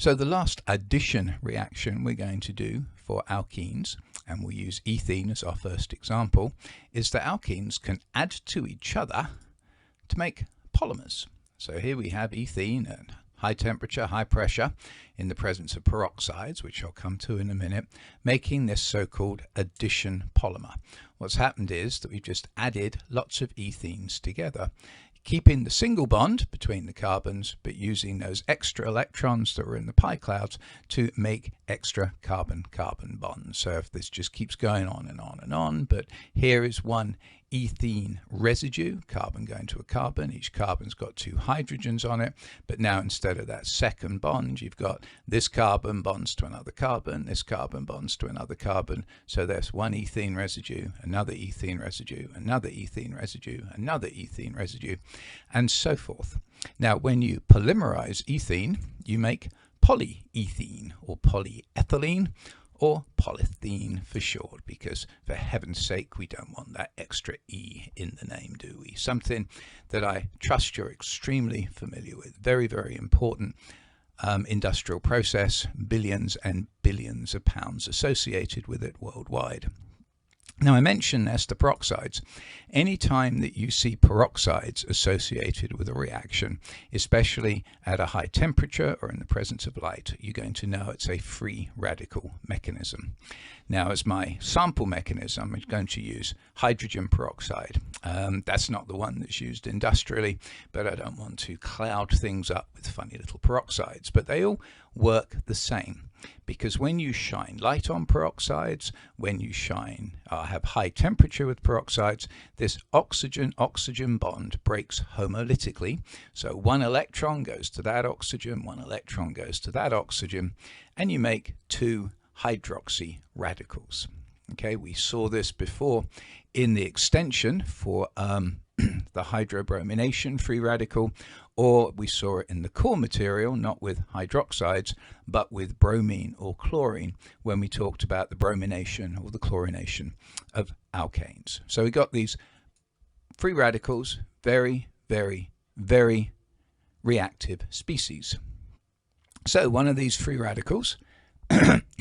So the last addition reaction we're going to do for alkenes, and we'll use ethene as our first example, is that alkenes can add to each other to make polymers. So here we have ethene at high temperature, high pressure, in the presence of peroxides, which I'll come to in a minute, making this so-called addition polymer. What's happened is that we've just added lots of ethenes together, keeping the single bond between the carbons, but using those extra electrons that were in the pi clouds to make extra carbon-carbon bonds. So if this just keeps going on and on and on, but here is one ethene residue, carbon going to a carbon, each carbon's got two hydrogens on it, but now instead of that second bond, you've got this carbon bonds to another carbon, this carbon bonds to another carbon, so there's one ethene residue, another ethene residue, another ethene residue, another ethene residue, and so forth. Now when you polymerize ethene, you make polyethene or polyethylene, or polythene for short, because for heaven's sake we don't want that extra E in the name, do we? Something that I trust you're extremely familiar with. Very, very important industrial process, billions and billions of pounds associated with it worldwide. Now I mentioned ester peroxides. Any time that you see peroxides associated with a reaction, especially at a high temperature or in the presence of light, you're going to know it's a free radical mechanism. Now as my sample mechanism, I'm going to use hydrogen peroxide. That's not the one that's used industrially, but I don't want to cloud things up with funny little peroxides, but they all work the same. Because when you shine light on peroxides, when you have high temperature with peroxides, this oxygen-oxygen bond breaks homolytically. So one electron goes to that oxygen, one electron goes to that oxygen, and you make two hydroxy radicals. Okay, we saw this before in the extension for the hydrobromination free radical, or we saw it in the core material, not with hydroxides, but with bromine or chlorine, when we talked about the bromination or the chlorination of alkanes. So we got these free radicals, very, very, very reactive species. So one of these free radicals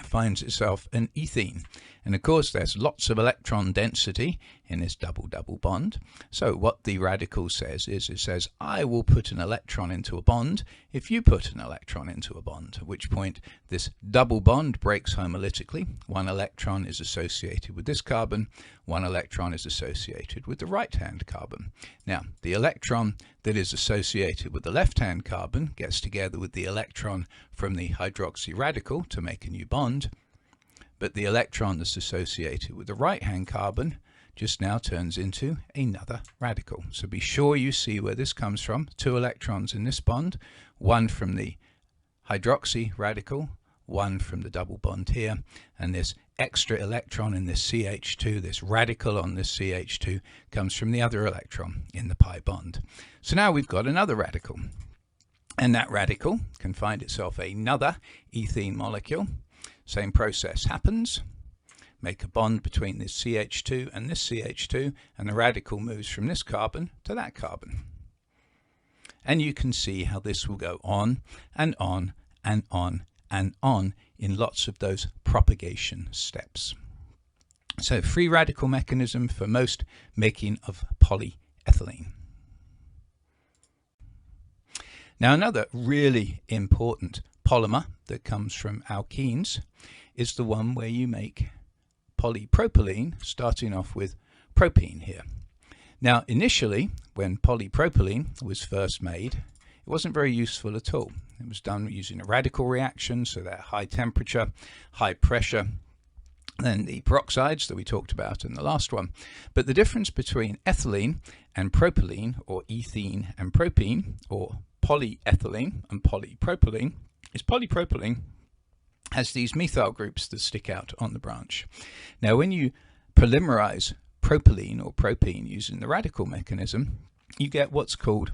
finds itself an ethene, and of course there's lots of electron density in this double-double bond. So what the radical says is, it says I will put an electron into a bond if you put an electron into a bond, at which point this double bond breaks homolytically. One electron is associated with this carbon, one electron is associated with the right hand carbon. Now the electron that is associated with the left hand carbon gets together with the electron from the hydroxy radical to make a new bond, but the electron that's associated with the right hand carbon just now turns into another radical. So be sure you see where this comes from. Two electrons in this bond, one from the hydroxy radical, one from the double bond here, and this extra electron in this CH2, this radical on this CH2, comes from the other electron in the pi bond. So now we've got another radical, and that radical can find itself another ethene molecule. Same process happens. Make a bond between this CH2 and this CH2, and the radical moves from this carbon to that carbon. And you can see how this will go on and on and on and on in lots of those propagation steps. So free radical mechanism for most making of polyethylene. Now another really important polymer that comes from alkenes is the one where you make polypropylene, starting off with propene here. Now initially, when polypropylene was first made, it wasn't very useful at all. It was done using a radical reaction, so that high temperature, high pressure, then the peroxides that we talked about in the last one. But the difference between ethylene and propylene, or ethene and propene, or polyethylene and polypropylene, is polypropylene has these methyl groups that stick out on the branch. Now when you polymerize propylene or propene using the radical mechanism, you get what's called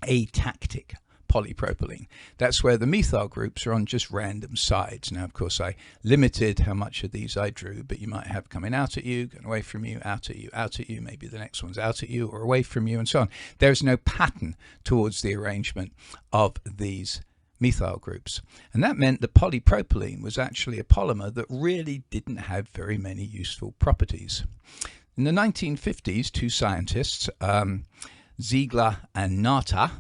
atactic polypropylene. That's where the methyl groups are on just random sides. Now of course I limited how much of these I drew, but you might have coming out at you, going away from you, out at you, out at you, maybe the next one's out at you or away from you, and so on. There's no pattern towards the arrangement of these methyl groups. And that meant that polypropylene was actually a polymer that really didn't have very many useful properties. In the 1950s, two scientists, Ziegler and Natta,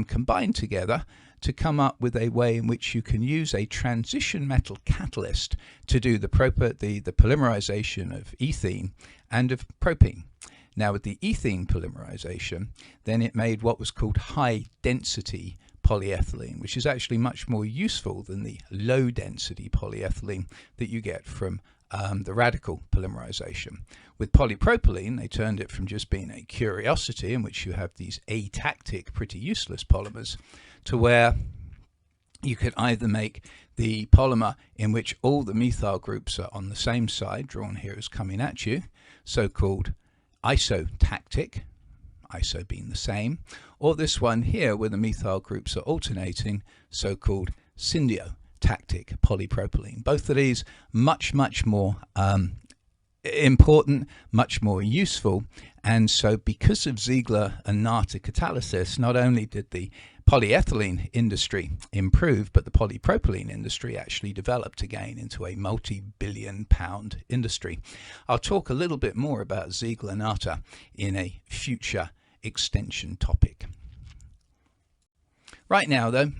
combined together to come up with a way in which you can use a transition metal catalyst to do the polymerization of ethene and of propene. Now, with the ethene polymerization, then it made what was called high density polyethylene, which is actually much more useful than the low density polyethylene that you get from the radical polymerization. With polypropylene, they turned it from just being a curiosity in which you have these atactic, pretty useless polymers, to where you could either make the polymer in which all the methyl groups are on the same side, drawn here as coming at you, so-called isotactic, iso being the same, or this one here where the methyl groups are alternating, so-called syndiotactic polypropylene. Both of these much more important, much more useful, and so because of Ziegler and Natta catalysis, not only did the polyethylene industry improve, but the polypropylene industry actually developed again into a multi-billion-pound industry. I'll talk a little bit more about Ziegler and Natta in a future extension topic. Right now, though,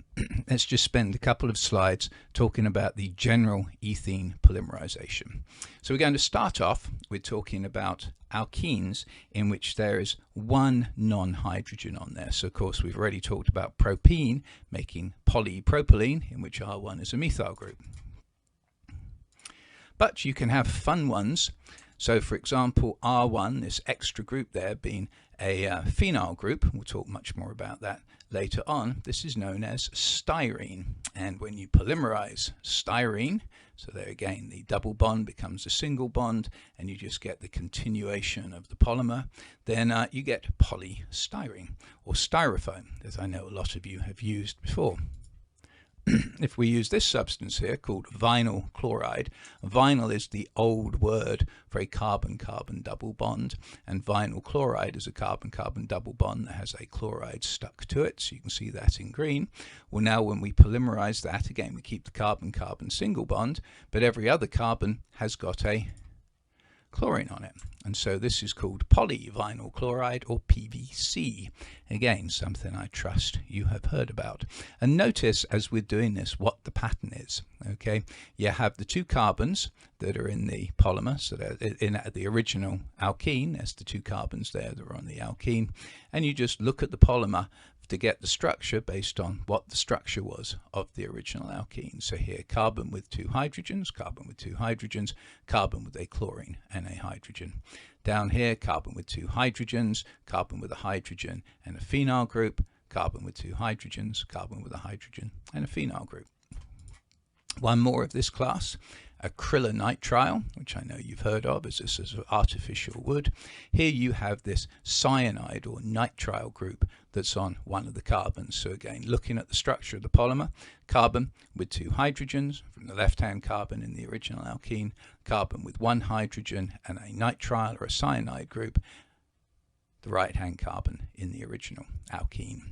let's just spend a couple of slides talking about the general ethene polymerization. So we're going to start off with talking about alkenes in which there is one non-hydrogen on there. So, of course, we've already talked about propene making polypropylene, in which R1 is a methyl group. But you can have fun ones. So, for example, R1, this extra group there being a phenyl group, we'll talk much more about that later on. This is known as styrene, and when you polymerize styrene, so there again the double bond becomes a single bond and you just get the continuation of the polymer, then you get polystyrene or styrofoam, as I know a lot of you have used before. If we use this substance here called vinyl chloride, vinyl is the old word for a carbon-carbon double bond, and vinyl chloride is a carbon-carbon double bond that has a chloride stuck to it, so you can see that in green. Well, now when we polymerize that, again we keep the carbon-carbon single bond, but every other carbon has got a chlorine on it, and so this is called polyvinyl chloride or PVC. Again, something I trust you have heard about. And notice as we're doing this what the pattern is. Okay, you have the two carbons that are in the polymer, so they're in the original alkene. There's the two carbons there that are on the alkene, and you just look at the polymer to get the structure based on what the structure was of the original alkene. So here, carbon with two hydrogens, carbon with two hydrogens, carbon with a chlorine and a hydrogen. Down here, carbon with two hydrogens, carbon with a hydrogen and a phenyl group, carbon with two hydrogens, carbon with a hydrogen and a phenyl group. One more of this class, acrylonitrile, which I know you've heard of as this is artificial wood. Here you have this cyanide or nitrile group that's on one of the carbons. So again, looking at the structure of the polymer, carbon with two hydrogens from the left-hand carbon in the original alkene, carbon with one hydrogen and a nitrile or a cyanide group, the right-hand carbon in the original alkene.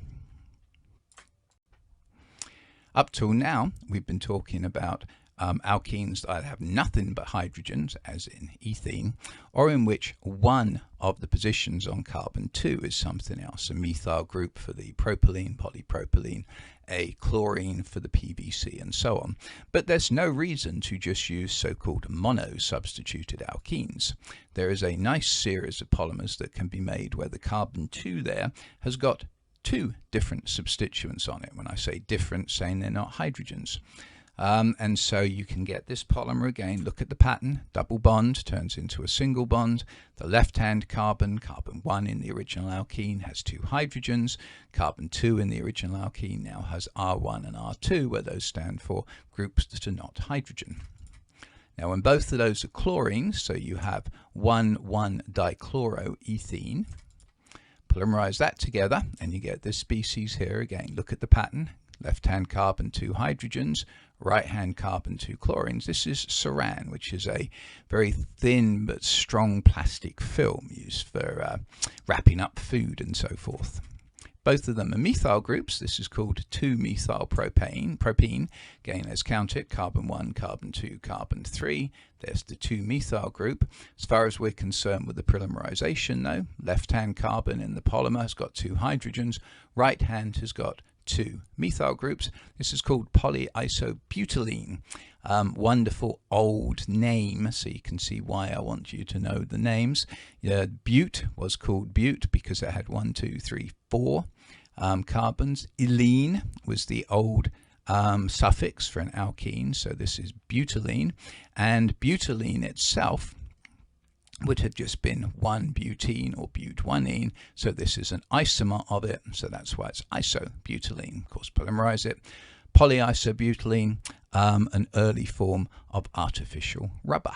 Up till now, we've been talking about alkenes that have nothing but hydrogens, as in ethene, or in which one of the positions on carbon 2 is something else, a methyl group for the propylene, polypropylene, a chlorine for the PVC, and so on. But there's no reason to just use so-called mono-substituted alkenes. There is a nice series of polymers that can be made where the carbon 2 there has got two different substituents on it. When I say different, saying they're not hydrogens. And so you can get this polymer again. Look at the pattern. Double bond turns into a single bond. The left-hand carbon, carbon 1 in the original alkene, has two hydrogens. Carbon 2 in the original alkene now has R1 and R2, where those stand for groups that are not hydrogen. Now, when both of those are chlorines, so you have 1,1-dichloroethene, polymerize that together and you get this species here. Again, look at the pattern. Left-hand carbon, two hydrogens, right-hand carbon, two chlorines. This is saran, which is a very thin but strong plastic film used for wrapping up food and so forth. Both of them are methyl groups. This is called 2-methylpropene. Again, let's count it. Carbon 1, carbon 2, carbon 3. There's the 2-methyl group. As far as we're concerned with the polymerization, though, left-hand carbon in the polymer has got 2 hydrogens. Right hand has got 2 methyl groups. This is called polyisobutylene. Wonderful old name, so you can see why I want you to know the names. Bute was called bute because it had 1, 2, 3, 4 carbons. Ylene was the old suffix for an alkene, so this is butylene. And butylene itself would have just been 1-butene or but-1-ene, so this is an isomer of it, so that's why it's isobutylene. Of course, polymerize it. Polyisobutylene, an early form of artificial rubber.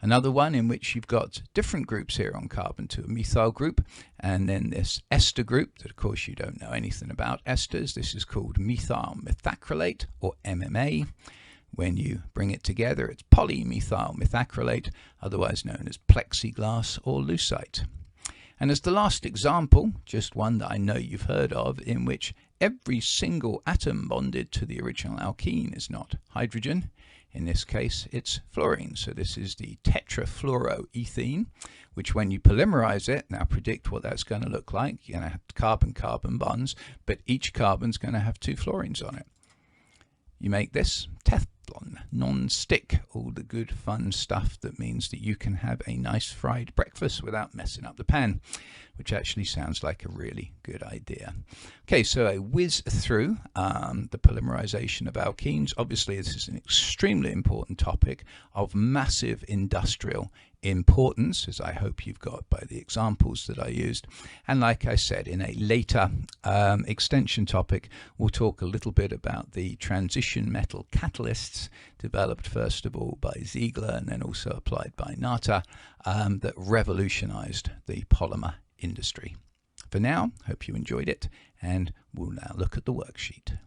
Another one in which you've got different groups here on carbon to a methyl group, and then this ester group that of course you don't know anything about esters. This is called methyl methacrylate, or MMA. When you bring it together, it's polymethyl methacrylate, otherwise known as plexiglass or lucite. And as the last example, just one that I know you've heard of, in which every single atom bonded to the original alkene is not hydrogen. In this case, it's fluorine. So this is the tetrafluoroethene, which when you polymerize it, now predict what that's going to look like. You're going to have carbon-carbon bonds, but each carbon's going to have 2 fluorines on it. You make this Teflon, non-stick, all the good fun stuff that means that you can have a nice fried breakfast without messing up the pan, which actually sounds like a really good idea. Okay, so I whiz through the polymerization of alkenes. Obviously, this is an extremely important topic of massive industrial importance, as I hope you've got by the examples that I used. And like I said, in a later extension topic, we'll talk a little bit about the transition metal catalysts developed first of all by Ziegler and then also applied by Nata that revolutionized the polymer industry. For now, hope you enjoyed it, and we'll now look at the worksheet.